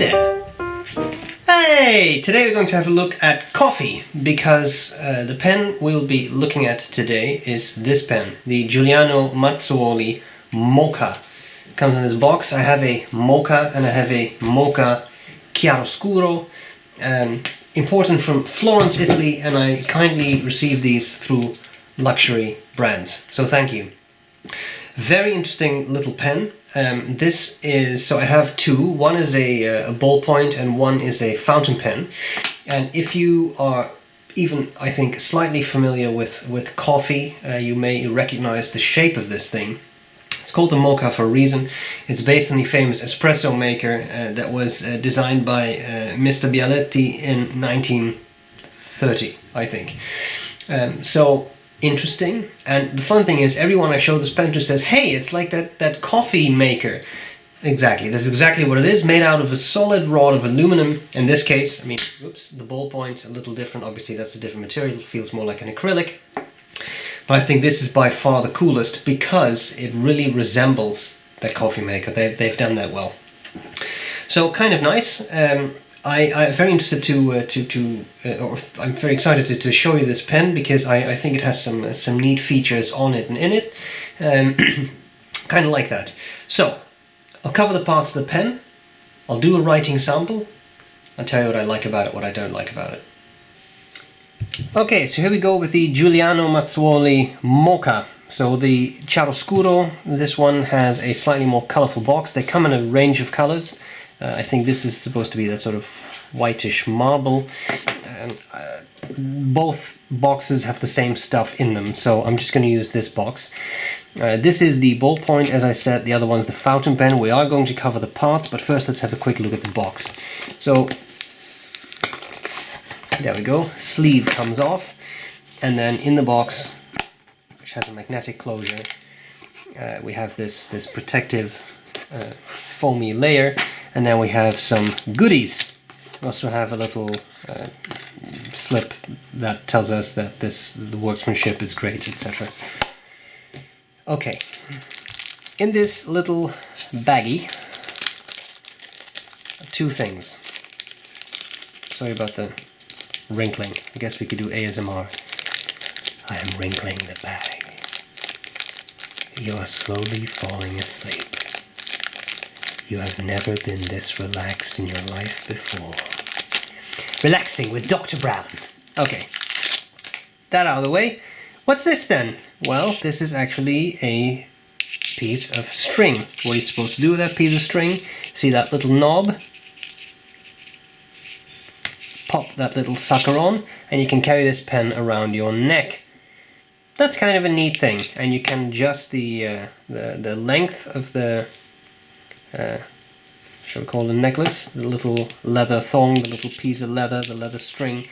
there! Hey! Today we're going to have a look at coffee, because the pen we'll be looking at today is this pen, the Giuliano Mazzuoli MOKA. It comes in this box. I have a Mocha and I have a Mocha Chiaroscuro, important from Florence, Italy, and I kindly received these through luxury brands, so thank you. Very interesting little pen. This is, so I have two. One is a ballpoint and one is a fountain pen. And if you are even, I think, slightly familiar with coffee, you may recognize the shape of this thing. It's called the Mocha for a reason. It's based on the famous espresso maker that was designed by Mr. B.R.E in 1930, I think. So interesting, and the fun thing is everyone I show this pen to says, hey, it's like that coffee maker. Exactly, that's exactly what it is, made out of a solid rod of aluminum. In this case, I mean, whoops, the ballpoint's a little different, obviously that's a different material, it feels more like an acrylic. But I think this is by far the coolest because it really resembles that coffee maker. They've done that well. So kind of nice. I'm very interested or I'm very excited to show you this pen because I think it has some neat features on it and in it, kind of like that. So I'll cover the parts of the pen. I'll do a writing sample. I'll tell you what I like about it, what I don't like about it. Okay, so here we go with the Giuliano Mazzuoli MOKA. So the Chiaroscuro, this one has a slightly more colorful box. They come in a range of colors. I think this is supposed to be that sort of whitish marble. Both boxes have the same stuff in them, so I'm just going to use this box. This is the ballpoint, as I said. The other one's the fountain pen. We are going to cover the parts, but first let's have a quick look at the box. So there we go. Sleeve comes off, and then in the box, which has a magnetic closure, we have this protective foamy layer, and then we have some goodies. We also have a little slip that tells us that the workmanship is great, etc. Okay, in this little baggie, two things. Sorry about the wrinkling. I guess we could do ASMR. I am wrinkling the bag. You are slowly falling asleep. You have never been this relaxed in your life before. Relaxing with Dr. Brown. Okay, that out of the way. What's this then? Well, this is actually a piece of string. What are you supposed to do with that piece of string? See that little knob? Pop that little sucker on, and you can carry this pen around your neck. That's kind of a neat thing, and you can adjust the length of the shall we call it a necklace, the little leather thong, the little piece of leather, the leather string.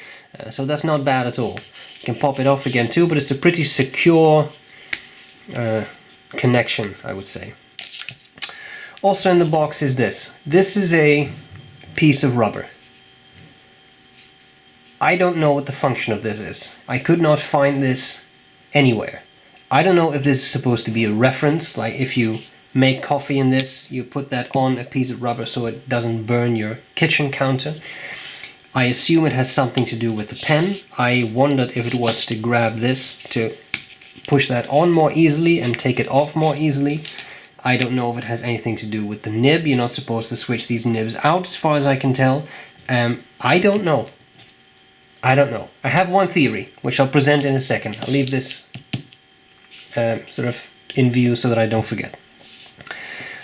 So that's not bad at all. You can pop it off again too, but it's a pretty secure connection, I would say. Also in the box is this. This is a piece of rubber. I don't know what the function of this is. I could not find this anywhere. I don't know if this is supposed to be a reference, like if you make coffee in this, you put that on a piece of rubber so it doesn't burn your kitchen counter. I assume it has something to do with the pen. I wondered if it was to grab this to push that on more easily and take it off more easily. I don't know if it has anything to do with the nib. You're not supposed to switch these nibs out as far as I can tell. I don't know. I don't know. I have one theory, which I'll present in a second. I'll leave this sort of in view so that I don't forget.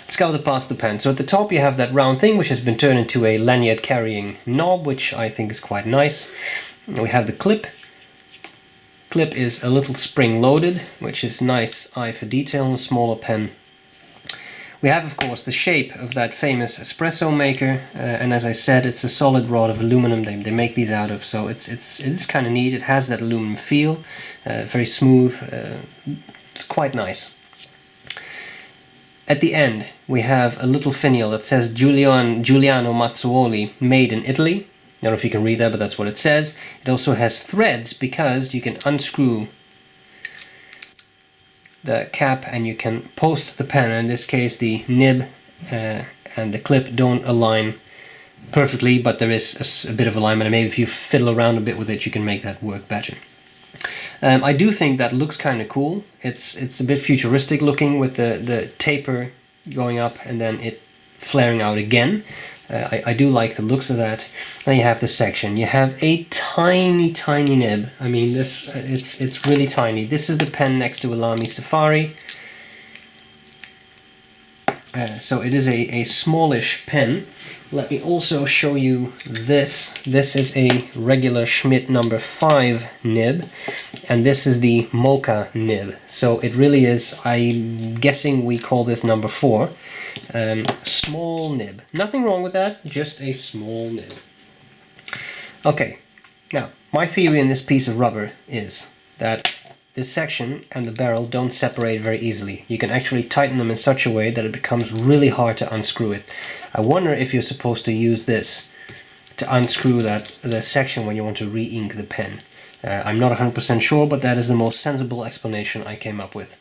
Let's cover the parts of the pen. So at the top you have that round thing which has been turned into a lanyard carrying knob, which I think is quite nice. And we have the clip. Clip is a little spring loaded, which is nice eye for detail in a smaller pen. We have of course the shape of that famous espresso maker, and as I said, it's a solid rod of aluminum they make these out of, so it's kind of neat. It has that aluminum feel, very smooth, it's quite nice. At the end we have a little finial that says Giuliano Mazzuoli, made in Italy. I don't know if you can read that, but that's what it says. It also has threads because you can unscrew the cap and you can post the pen. In this case the nib and the clip don't align perfectly, but there is a bit of alignment, and maybe if you fiddle around a bit with it, you can make that work better. I do think that looks kind of cool. It's a bit futuristic looking with the taper going up and then it flaring out again. I do like the looks of that. Then you have the section. You have a tiny nib. I mean, this it's really tiny. This is the pen next to Lamy Safari. So it is a smallish pen. Let me also show you this. This is a regular Schmidt number 5 nib, and this is the Mocha Nib. So it really is, I'm guessing we call this number 4. Small nib. Nothing wrong with that, just a small nib. Okay, now my theory in this piece of rubber is that this section and the barrel don't separate very easily. You can actually tighten them in such a way that it becomes really hard to unscrew it. I wonder if you're supposed to use this to unscrew the section when you want to re-ink the pen. I'm not 100% sure, but that is the most sensible explanation I came up with.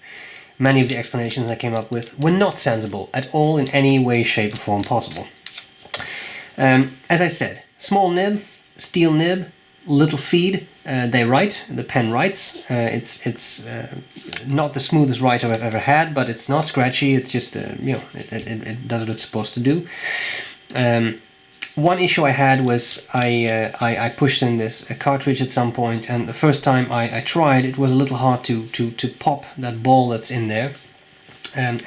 Many of the explanations I came up with were not sensible at all in any way, shape or form possible. As I said, small nib, steel nib, little feed. They write, the pen writes. It's not the smoothest writer I've ever had, but it's not scratchy. It's just you know, it does what it's supposed to do. One issue I had was I pushed in this cartridge at some point, and the first time I tried, it was a little hard to pop that ball that's in there, and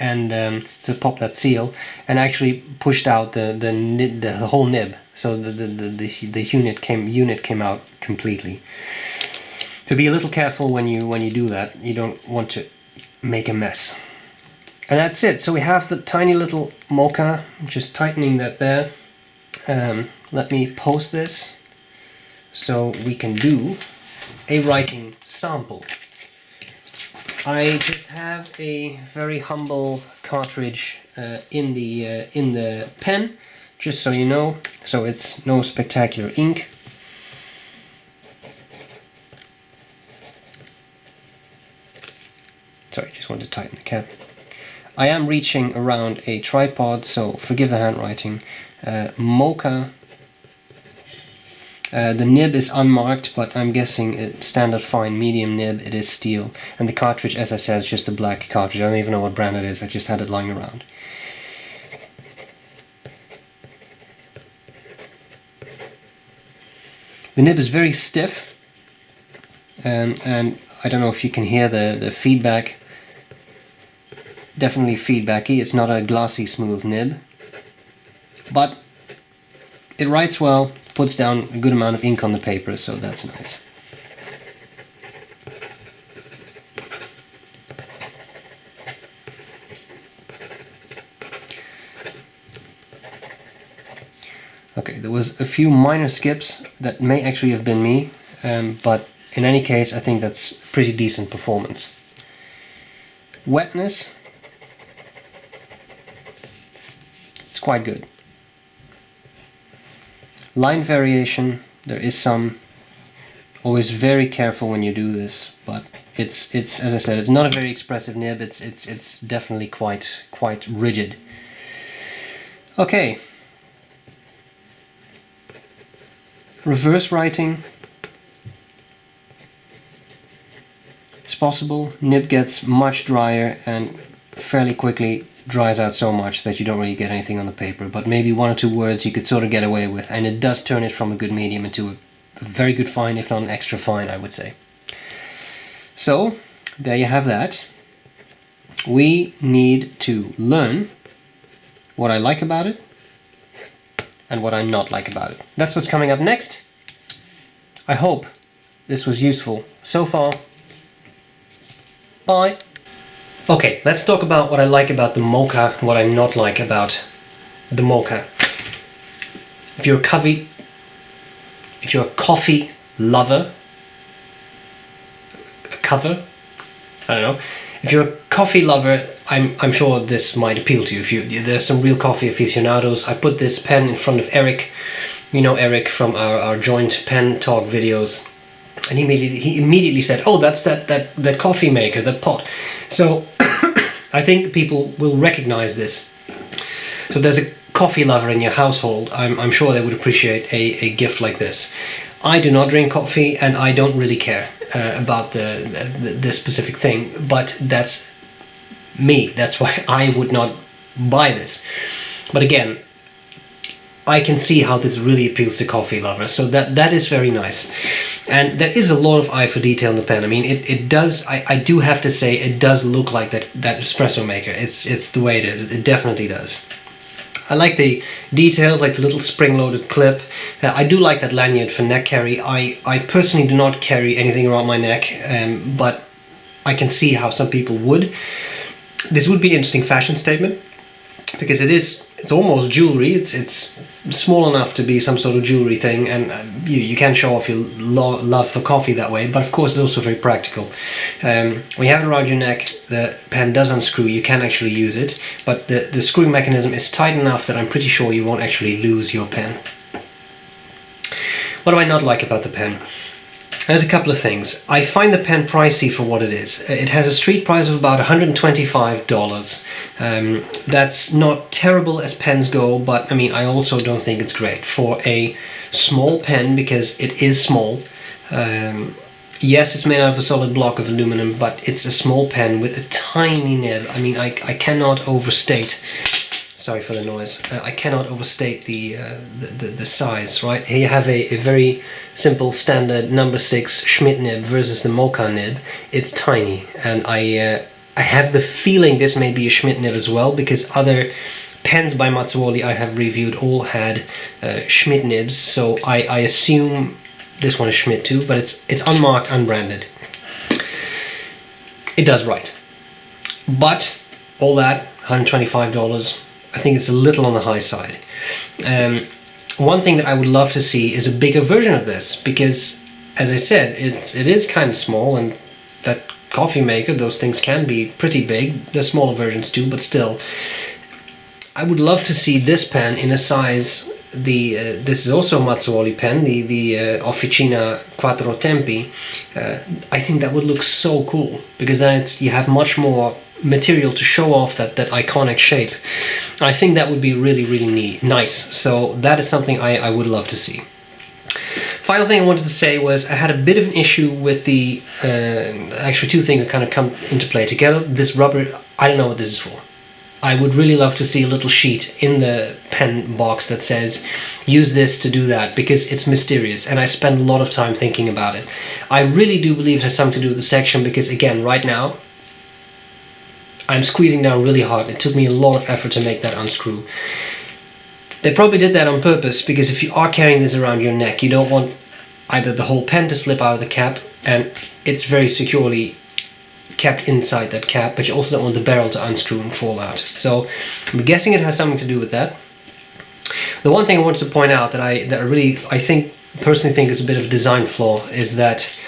to pop that seal, and actually pushed out the whole nib. So the unit came out completely. To be a little careful when you do that, you don't want to make a mess. And that's it. So we have the tiny little Mocha, just tightening that there. Let me post this so we can do a writing sample. I just have a very humble cartridge in the pen, just so you know, so it's no spectacular ink. Sorry, just want to tighten the cap. I am reaching around a tripod, so forgive the handwriting. Mocha. The nib is unmarked, but I'm guessing it's standard fine medium nib. It is steel, and the cartridge, as I said, is just a black cartridge. I don't even know what brand it is. I just had it lying around. The nib is very stiff, and I don't know if you can hear the feedback. Definitely feedbacky. It's not a glossy, smooth nib, but it writes well, puts down a good amount of ink on the paper, so that's nice. Okay, there was a few minor skips that may actually have been me, but in any case I think that's pretty decent performance. Wetness, it's quite good. Line variation, there is some. Always very careful when you do this, but it's as I said, it's not a very expressive nib. It's definitely quite rigid. Okay. Reverse writing. It's possible. Nib gets much drier and fairly quickly dries out so much that you don't really get anything on the paper, but maybe one or two words you could sort of get away with, and it does turn it from a good medium into a very good fine, if not an extra fine, I would say. So there you have that. We need to learn what I like about it and what I not like about it. That's what's coming up next. I hope this was useful so far. Bye. Okay, let's talk about what I like about the Mocha and what I not like about the Mocha. If you're a coffee lover, I don't know. If you're a coffee lover, I'm sure this might appeal to you. There's some real coffee aficionados. I put this pen in front of Eric. You know Eric from our joint pen talk videos. And he immediately said, oh, that's that coffee maker, that pot. So I think people will recognize this. So there's a coffee lover in your household, I'm sure they would appreciate a gift like this. I do not drink coffee, and I don't really care about the specific thing, but that's me. That's why I would not buy this. But again, I can see how this really appeals to coffee lovers, so that is very nice. And there is a lot of eye for detail in the pen. I mean, it does, I do have to say, it does look like that espresso maker. It's the way it is. It definitely does. I like the details, like the little spring-loaded clip. I do like that lanyard for neck carry. I personally do not carry anything around my neck, but I can see how some people would. This would be an interesting fashion statement, because it's almost jewelry. It's small enough to be some sort of jewelry thing, and you can show off your love for coffee that way, but of course it's also very practical. When you have it around your neck, the pen does unscrew. You can actually use it, but the screwing mechanism is tight enough that I'm pretty sure you won't actually lose your pen. What do I not like about the pen? There's a couple of things. I find the pen pricey for what it is. It has a street price of about $125. That's not terrible as pens go, but I mean, I also don't think it's great for a small pen, because it is small. Yes, it's made out of a solid block of aluminum, but it's a small pen with a tiny nib. I mean, I cannot overstate. Sorry for the noise. I cannot overstate the size, right? Here you have a very simple standard number 6 Schmidt nib versus the Mocha nib. It's tiny, and I have the feeling this may be a Schmidt nib as well, because other pens by Mazzuoli I have reviewed all had Schmidt nibs, so I assume this one is Schmidt too, but it's unmarked, unbranded. It does write, but all that, $125. I think it's a little on the high side. One thing that I would love to see is a bigger version of this, because, as I said, it is kind of small, and that coffee maker, those things can be pretty big. There's smaller versions too, but still. I would love to see this pen in a size, this is also a Mazzuoli pen, the Officina Quattro Tempi. I think that would look so cool, because then you have much more material to show off that iconic shape. I think that would be really, really nice. So that is something I would love to see. Final thing I wanted to say was I had a bit of an issue with the, actually two things that kind of come into play together. This rubber, I don't know what this is for. I would really love to see a little sheet in the pen box that says, use this to do that, because it's mysterious, and I spend a lot of time thinking about it. I really do believe it has something to do with the section, because again, right now, I'm squeezing down really hard. It took me a lot of effort to make that unscrew. They probably did that on purpose, because if you are carrying this around your neck, you don't want either the whole pen to slip out of the cap, and it's very securely kept inside that cap, but you also don't want the barrel to unscrew and fall out. So I'm guessing it has something to do with that. The one thing I wanted to point out that I personally think is a bit of a design flaw is that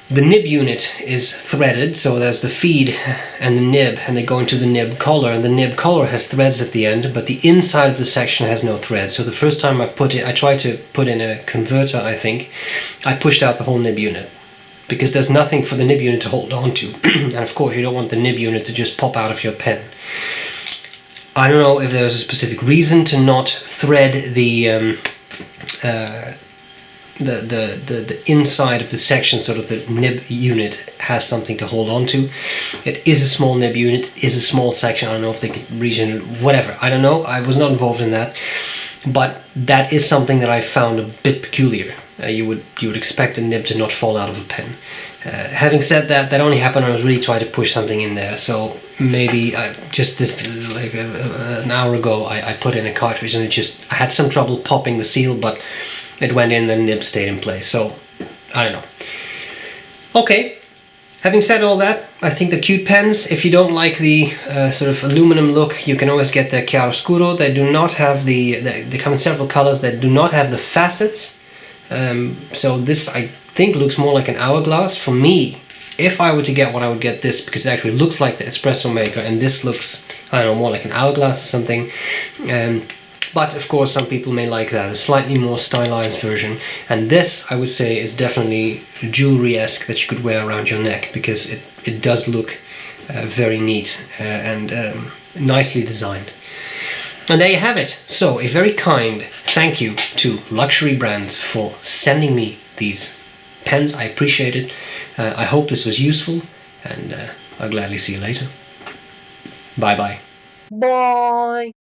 the nib unit is threaded, so there's the feed and the nib, and they go into the nib collar, and the nib collar has threads at the end, but the inside of the section has no threads. So the first time I tried to put in a converter, I think, I pushed out the whole nib unit, because there's nothing for the nib unit to hold on to. And of course you don't want the nib unit to just pop out of your pen. I don't know if there's a specific reason to not thread the inside of the section so that the nib unit has something to hold on to. It is a small nib unit, it is a small section. I don't know if they can region it, whatever. I don't know, I was not involved in that. But that is something that I found a bit peculiar. You would expect a nib to not fall out of a pen. Having said that, that only happened when I was really trying to push something in there. So maybe just this, like an hour ago, I put in a cartridge and I had some trouble popping the seal, but it went in and the nib stayed in place. So I don't know. Okay. Having said all that, I think they're cute pens. If you don't like the sort of aluminum look, you can always get the chiaroscuro. They do not have they come in several colors that do not have the facets. So this, I think, looks more like an hourglass. For me, if I were to get one, I would get this, because it actually looks like the espresso maker, and this looks, I don't know, more like an hourglass or something. But of course some people may like that, a slightly more stylized version. And this, I would say, is definitely jewelry-esque that you could wear around your neck, because it does look very neat and nicely designed. And there you have it. So, a very kind thank you to Luxury Brands for sending me these pens. I appreciate it. I hope this was useful, and I'll gladly see you later. Bye bye. Bye.